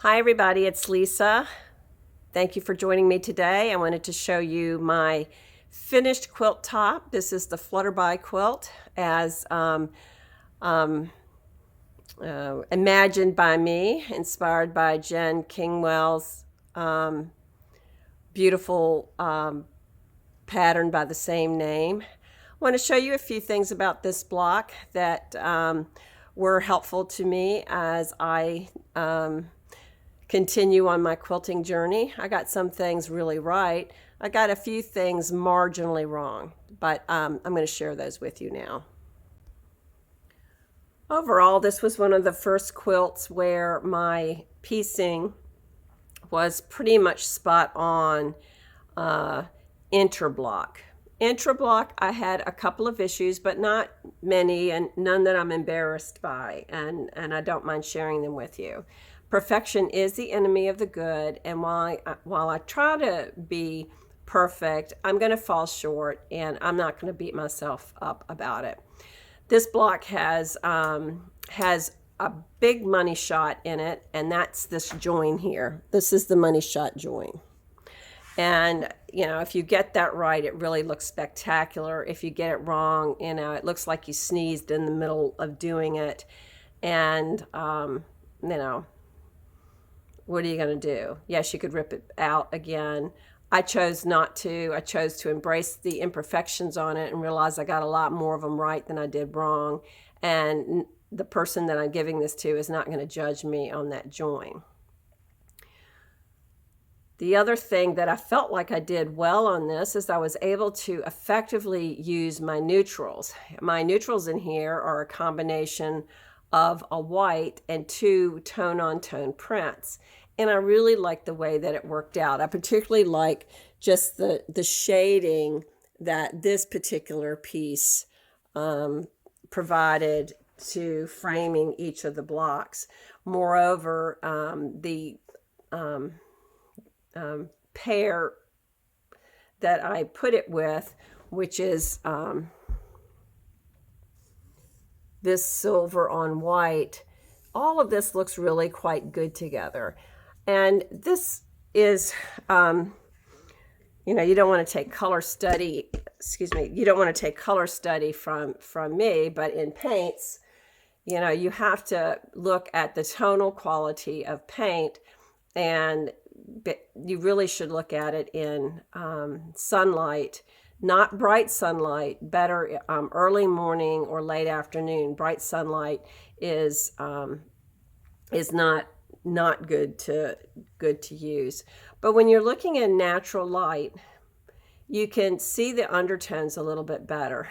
Hi everybody, it's Lisa. Thank you for joining me today. I wanted to show you my finished quilt top. This is the Flutterby Quilt as imagined by me, inspired by Jen Kingwell's beautiful pattern by the same name. I want to show you a few things about this block that were helpful to me as I continue on my quilting journey. I got some things really right. I got a few things marginally wrong, but I'm going to share those with you now. Overall, this was one of the first quilts where my piecing was pretty much spot on interblock. Interblock, I had a couple of issues, but not many, and none that I'm embarrassed by, and I don't mind sharing them with you. Perfection is the enemy of the good, and while I try to be perfect, I'm going to fall short, and I'm not going to beat myself up about it. This block has a big money shot in it, and that's this join here. This is the money shot join. And, you know, if you get that right, it really looks spectacular. If you get it wrong, you know, it looks like you sneezed in the middle of doing it. And, you know, what are you going to do? Yes, you could rip it out again. I chose not to. I chose to embrace the imperfections on it and realize I got a lot more of them right than I did wrong. And the person that I'm giving this to is not going to judge me on that join. The other thing that I felt like I did well on this is I was able to effectively use my neutrals. My neutrals in here are a combination of a white and two tone-on-tone prints. And I really like the way that it worked out. I particularly like just the shading that this particular piece provided to framing each of the blocks. Moreover, the pair that I put it with, which is this silver on white, all of this looks really quite good together. And this is, you know, you don't want to take color study, you don't want to take color study from me, but in paints, you know, you have to look at the tonal quality of paint, and you really should look at it in sunlight, not bright sunlight, better early morning or late afternoon. Bright sunlight is not good to use. But when you're looking in natural light, you can see the undertones a little bit better.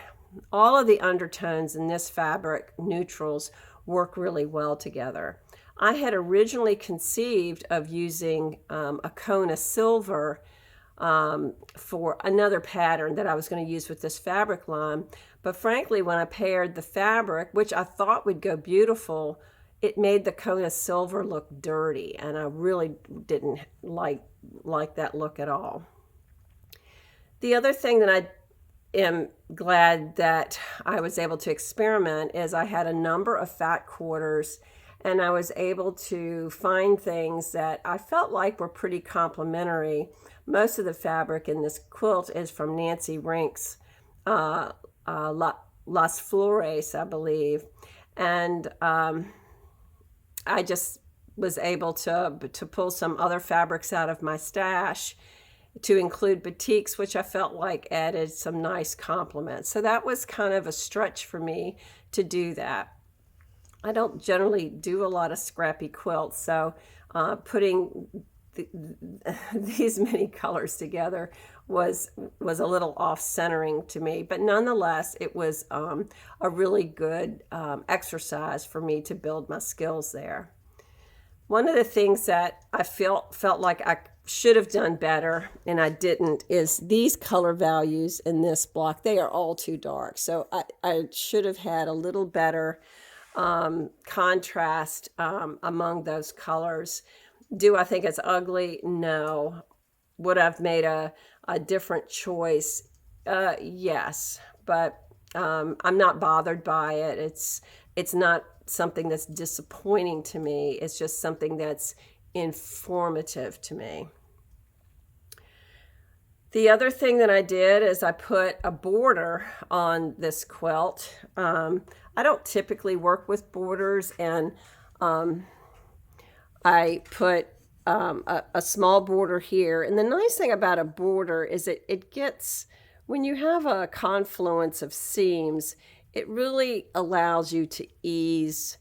All of the undertones in this fabric, neutrals, work really well together. I had originally conceived of using a Kona silver for another pattern that I was going to use with this fabric line. But frankly, when I paired the fabric, which I thought would go beautiful, it made the Kona silver look dirty, and I really didn't like that look at all. The other thing that I am glad that I was able to experiment is I had a number of fat quarters, and I was able to find things that I felt like were pretty complementary. Most of the fabric in this quilt is from Nancy Rink's Las Flores, I believe. And I just was able to pull some other fabrics out of my stash to include batiks, which I felt like added some nice complements. So that was kind of a stretch for me to do that. I don't generally do a lot of scrappy quilts, so putting these many colors together was a little off-centering to me, but nonetheless, it was a really good exercise for me to build my skills there. One of the things that I felt like I should have done better, and I didn't, is these color values in this block. They are all too dark, so I should have had a little better contrast among those colors. Do I think it's ugly? No. Would I have made a different choice? Yes, but I'm not bothered by it. It's not something that's disappointing to me. It's just something that's informative to me. The other thing that I did is I put a border on this quilt. I don't typically work with borders, and I put a small border here. And the nice thing about a border is it gets, when you have a confluence of seams, it really allows you to ease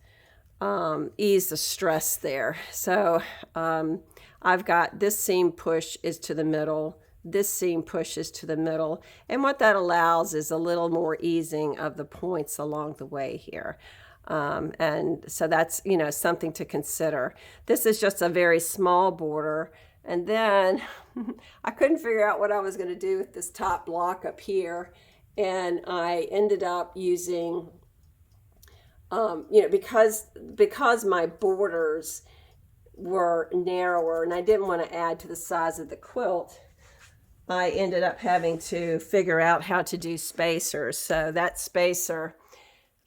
the stress there. So I've got this seam push is to the middle, this seam pushes to the middle, and what that allows is a little more easing of the points along the way here. And so that's, something to consider. This is just a very small border. And then I couldn't figure out what I was going to do with this top block up here. And I ended up using, because my borders were narrower and I didn't want to add to the size of the quilt, I ended up having to figure out how to do spacers. So that spacer,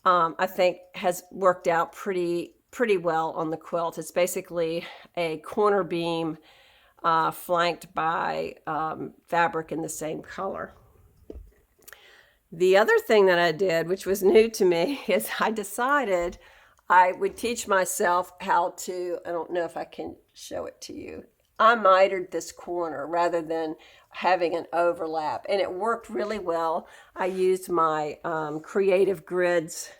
I think, has worked out pretty well on the quilt. It's basically a corner beam flanked by fabric in the same color. The other thing that I did, which was new to me, is I decided I would teach myself how to, I don't know if I can show it to you. I mitered this corner rather than having an overlap, and it worked really well. I used my Creative Grids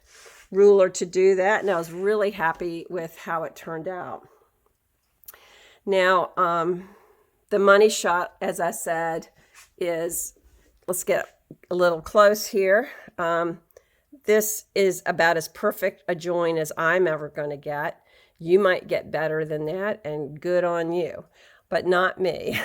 ruler to do that, and I was really happy with how it turned out. Now, the money shot, as I said, is, let's get a little close here. This is about as perfect a join as I'm ever going to get. You might get better than that, and good on you, but not me.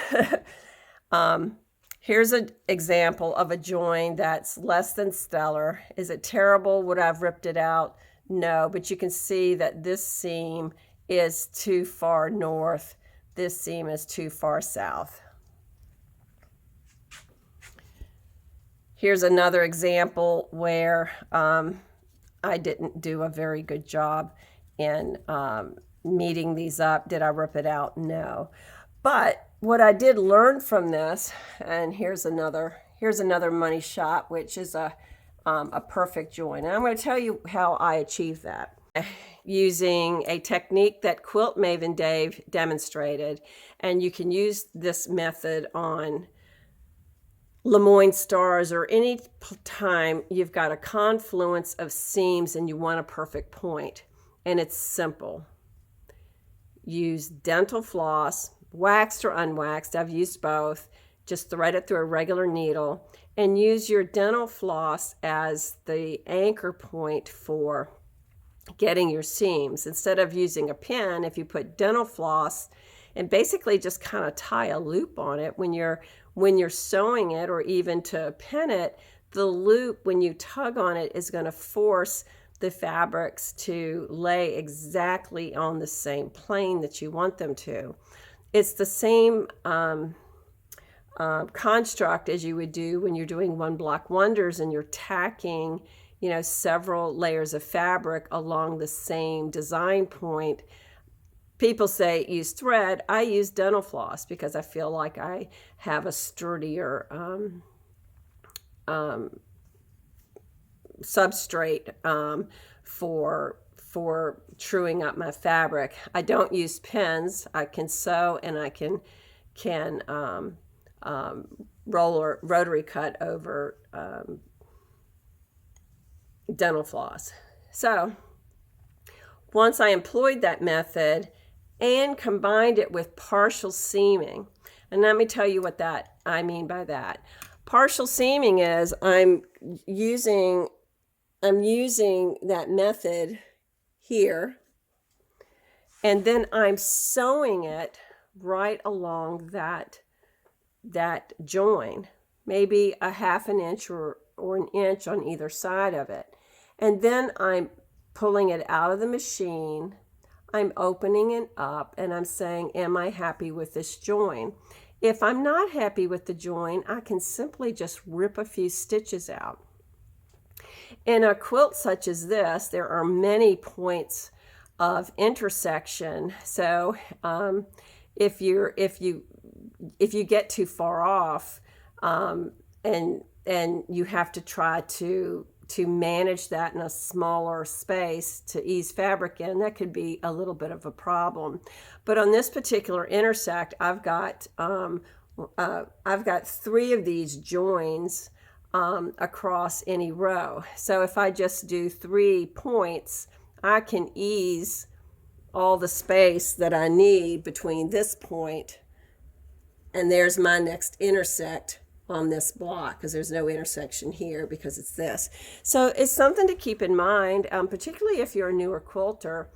Here's an example of a join that's less than stellar. Is it terrible? Would I have ripped it out? No, but you can see that this seam is too far north. This seam is too far south. Here's another example where I didn't do a very good job in meeting these up. Did I rip it out? No. But what I did learn from this, and here's another money shot, which is a perfect join. And I'm going to tell you how I achieved that. Using a technique that Quilt Maven Dave demonstrated, and you can use this method on Lemoyne stars or any time you've got a confluence of seams and you want a perfect point. And it's simple. Use dental floss, waxed or unwaxed. I've used both. Just thread it through a regular needle and use your dental floss as the anchor point for getting your seams. Instead of using a pin, if you put dental floss and basically just kind of tie a loop on it when you're sewing it, or even to pin it, the loop, when you tug on it, is going to force the fabrics to lay exactly on the same plane that you want them to. It's the same construct as you would do when you're doing one block wonders and you're tacking, several layers of fabric along the same design point. People say use thread. I use dental floss because I feel like I have a sturdier substrate for truing up my fabric. I don't use pins. I can sew and I can rotary cut over dental floss. So once I employed that method and combined it with partial seaming, and let me tell you what I mean by that. Partial seaming is I'm using that method here, and then I'm sewing it right along that join, maybe a half an inch or an inch on either side of it. And then I'm pulling it out of the machine, I'm opening it up, and I'm saying, am I happy with this join? If I'm not happy with the join, I can simply just rip a few stitches out. In a quilt such as this, there are many points of intersection. So if you get too far off, and you have to try to manage that in a smaller space to ease fabric in, that could be a little bit of a problem. But on this particular intersect, I've got 3 of these joins across any row. So if I just do 3 points, I can ease all the space that I need between this point and there's my next intersect on this block, because there's no intersection here because it's this. So it's something to keep in mind, particularly if you're a newer quilter.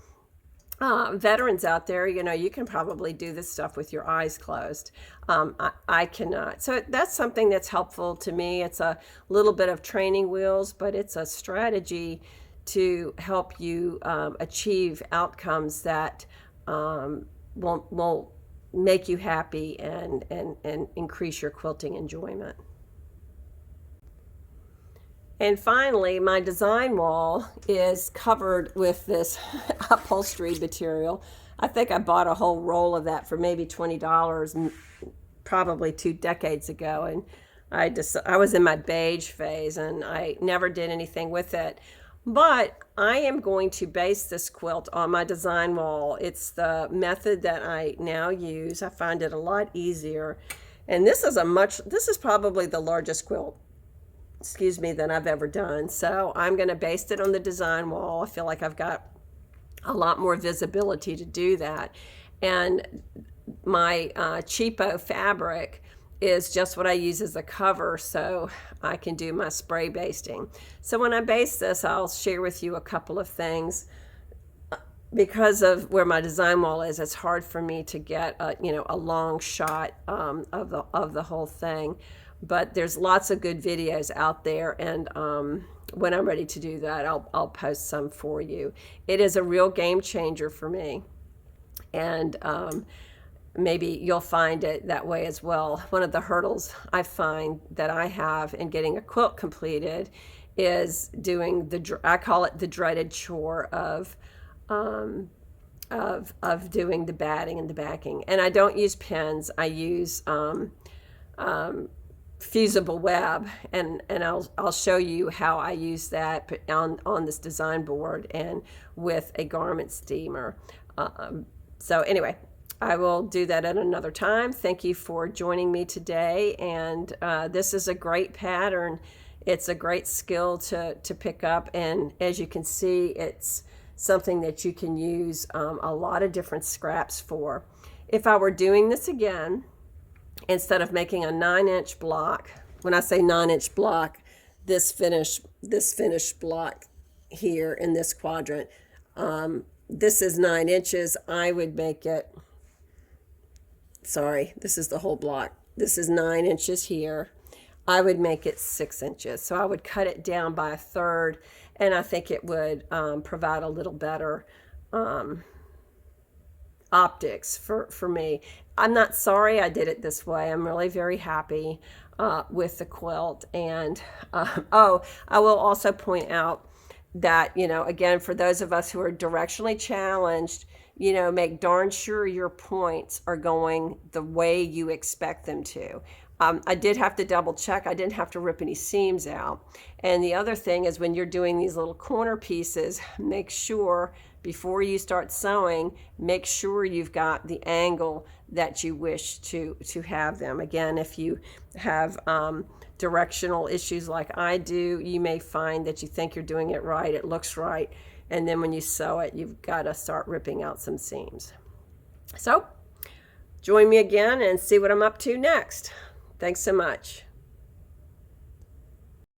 Veterans out there, you can probably do this stuff with your eyes closed. I cannot. So that's something that's helpful to me. It's a little bit of training wheels, but it's a strategy to help you achieve outcomes that won't make you happy and increase your quilting enjoyment. And finally, my design wall is covered with this upholstery material. I think I bought a whole roll of that for maybe $20 probably 2 decades ago. And I was in my beige phase and I never did anything with it. But I am going to base this quilt on my design wall. It's the method that I now use. I find it a lot easier. And this is probably the largest quilt, that I've ever done. So I'm going to base it on the design wall. I feel like I've got a lot more visibility to do that. And my cheapo fabric is just what I use as a cover, so I can do my spray basting. So when I base this, I'll share with you a couple of things. Because of where my design wall is, it's hard for me to get a long shot of the whole thing. But there's lots of good videos out there, and when I'm ready to do that, I'll post some for you. It is a real game changer for me, and maybe you'll find it that way as well. One of the hurdles I find that I have in getting a quilt completed is doing I call it the dreaded chore of doing the batting and the backing. And I don't use pins. I use fusible web, and I'll show you how I use that on this design board and with a garment steamer. So anyway, I will do that at another time. Thank you for joining me today. And this is a great pattern. It's a great skill to pick up. And as you can see, it's something that you can use a lot of different scraps for. If I were doing this again, instead of making a 9-inch block, when I say 9-inch block, this finished block here in this quadrant, this is 9 inches. I would make it, this is the whole block. This is 9 inches here. I would make it 6 inches. So I would cut it down by 1/3, and I think it would provide a little better optics for me. I'm not sorry I did it this way. I'm really very happy with the quilt. And I will also point out that, again, for those of us who are directionally challenged, make darn sure your points are going the way you expect them to. I did have to double check. I didn't have to rip any seams out. And the other thing is, when you're doing these little corner pieces, make sure before you start sewing, make sure you've got the angle that you wish to have them. Again, if you have directional issues like I do, you may find that you think you're doing it right, it looks right, and then when you sew it, you've got to start ripping out some seams. So join me again and see what I'm up to next. Thanks so much.